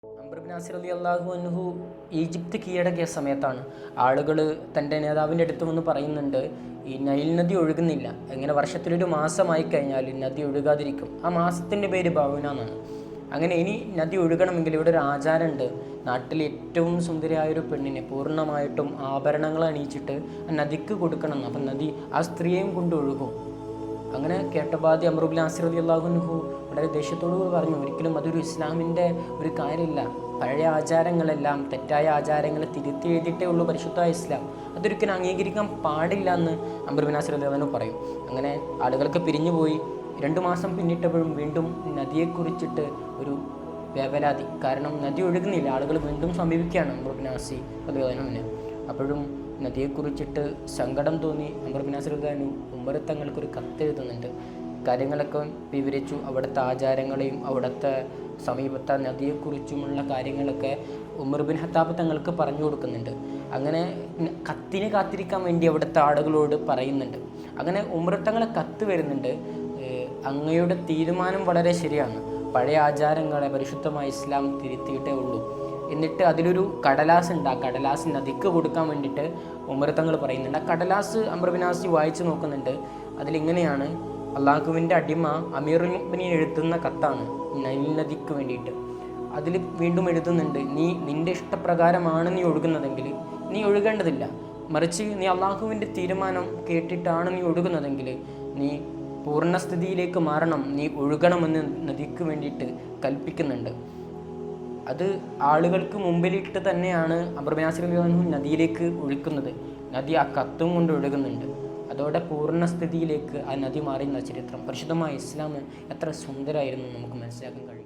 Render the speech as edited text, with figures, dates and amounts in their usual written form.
അംർ ഇബ്നു നാസിർ റളിയല്ലാഹു അൻഹു ഈജിപ്ത് കീഴടക്കിയ സമയത്താണ് ആളുകൾ തൻ്റെ നേതാവിൻ്റെ അടുത്ത് വന്ന് പറയുന്നുണ്ട്, ഈ നൈൽ നദി ഒഴുകുന്നില്ല, എങ്ങനെ വർഷത്തിലൊരു മാസമായി കഴിഞ്ഞാൽ നദി ഒഴുകാതിരിക്കും. ആ മാസത്തിൻ്റെ പേര് ബൗന എന്നാണ്. അങ്ങനെ ഇനി നദി ഒഴുകണമെങ്കിൽ ഇവിടെ ഒരു ആചാരമുണ്ട്. നാട്ടിൽ ഏറ്റവും സുന്ദരിയായൊരു പെണ്ണിനെ പൂർണ്ണമായിട്ടും ആഭരണങ്ങൾ അണിയിച്ചിട്ട് ആ നദിക്ക് കൊടുക്കണം. അപ്പം നദി ആ സ്ത്രീയെയും കൊണ്ട് ഒഴുകും. അങ്ങനെ കേട്ടപാതി അംർ ഇബ്നു നാസിർ റളിയല്ലാഹു അൻഹു വളരെ ദേഷ്യത്തോടു പറഞ്ഞു, ഒരിക്കലും അതൊരു ഇസ്ലാമിൻ്റെ ഒരു കാര്യമില്ല. പഴയ ആചാരങ്ങളെല്ലാം, തെറ്റായ ആചാരങ്ങളെ തിരുത്തി എഴുതിയിട്ടേ ഉള്ളൂ പരിശുദ്ധമായ ഇസ്ലാം. അതൊരിക്കലും അംഗീകരിക്കാൻ പാടില്ല എന്ന് അംർ ഇബ്നു നാസിർ റളിയല്ലാഹു അൻഹു പറയും. അങ്ങനെ ആളുകൾക്ക് പിരിഞ്ഞുപോയി. 2 മാസം പിന്നിട്ടപ്പോഴും വീണ്ടും നദിയെക്കുറിച്ചിട്ട് ഒരു വേവലാതി. കാരണം നദി ഒഴുകുന്നില്ല. ആളുകൾ വീണ്ടും സമീപിക്കുകയാണ് അംർ ഇബ്നു നാസിർ റളിയല്ലാഹു അൻഹുവിനെ. അപ്പോഴും നദിയെക്കുറിച്ചിട്ട് സങ്കടം തോന്നി അംർ ഇബ്നു നാസിർ റളിയല്ലാഹു അൻഹു ഉമർ തങ്ങൾക്കൊരു കത്തെഴുതുന്നുണ്ട്. കാര്യങ്ങളൊക്കെ വിവരിച്ചു. അവിടുത്തെ ആചാരങ്ങളെയും അവിടുത്തെ സമീപത്തെ നദിയെക്കുറിച്ചുമുള്ള കാര്യങ്ങളൊക്കെ ഉമർ ബിൻ ഖത്താബ് തങ്ങൾക്ക് പറഞ്ഞു കൊടുക്കുന്നുണ്ട്. അങ്ങനെ കത്തിന് കാത്തിരിക്കാൻ വേണ്ടി അവിടുത്തെ ആളുകളോട് പറയുന്നുണ്ട്. അങ്ങനെ ഉമർ തങ്ങളെ കത്ത് വരുന്നുണ്ട്, അങ്ങയുടെ തീരുമാനം വളരെ ശരിയാണ്, പഴയ ആചാരങ്ങളെ പരിശുദ്ധമായ ഇസ്ലാം തിരുത്തിയിട്ടേ ഉള്ളൂ. എന്നിട്ട് അതിലൊരു കടലാസ് ഉണ്ട്. ആ കടലാസ് നദിക്ക് കൊടുക്കാൻ വേണ്ടിയിട്ട് ഉമർ തങ്ങൾ പറയുന്നുണ്ട്. ആ കടലാസ് അംർ ഇബ്നു നാസിർ വായിച്ചു നോക്കുന്നുണ്ട്. അതിലിങ്ങനെയാണ്, അള്ളാഹുവിൻ്റെ അടിമ അമീറുൽ മുഅ്മിനീൻ എഴുതുന്ന കത്താണ് നൈൽ നദിക്ക് വേണ്ടിയിട്ട്. അതിൽ വീണ്ടും എഴുതുന്നുണ്ട്, നീ നിൻ്റെ ഇഷ്ടപ്രകാരമാണ് നീ ഒഴുകുന്നതെങ്കിൽ നീ ഒഴുകേണ്ടതില്ല, മറിച്ച് നീ അള്ളാഹുവിൻ്റെ തീരുമാനം കേട്ടിട്ടാണ് നീ ഒഴുകുന്നതെങ്കിൽ നീ പൂർണ്ണസ്ഥിതിയിലേക്ക് മാറണം, നീ ഒഴുകണമെന്ന് നദിക്ക് വേണ്ടിയിട്ട് കൽപ്പിക്കുന്നുണ്ട്. അത് ആളുകൾക്ക് മുമ്പിലിട്ട് തന്നെയാണ് അംർ ഇബ്നു നാസിർ റളിയല്ലാഹു അൻഹു നദിയിലേക്ക് ഒഴുക്കുന്നത്. നദി ആ കത്തും കൊണ്ട് ഒഴുകുന്നുണ്ട്. അതോടെ പൂർണ്ണസ്ഥിതിയിലേക്ക് ആ നദി മാറിയെന്ന ചരിത്രം. പരിശുദ്ധമായ ഇസ്ലാം എത്ര സുന്ദരമായിരുന്നു നമുക്ക് മനസ്സിലാക്കാൻ കഴിയും.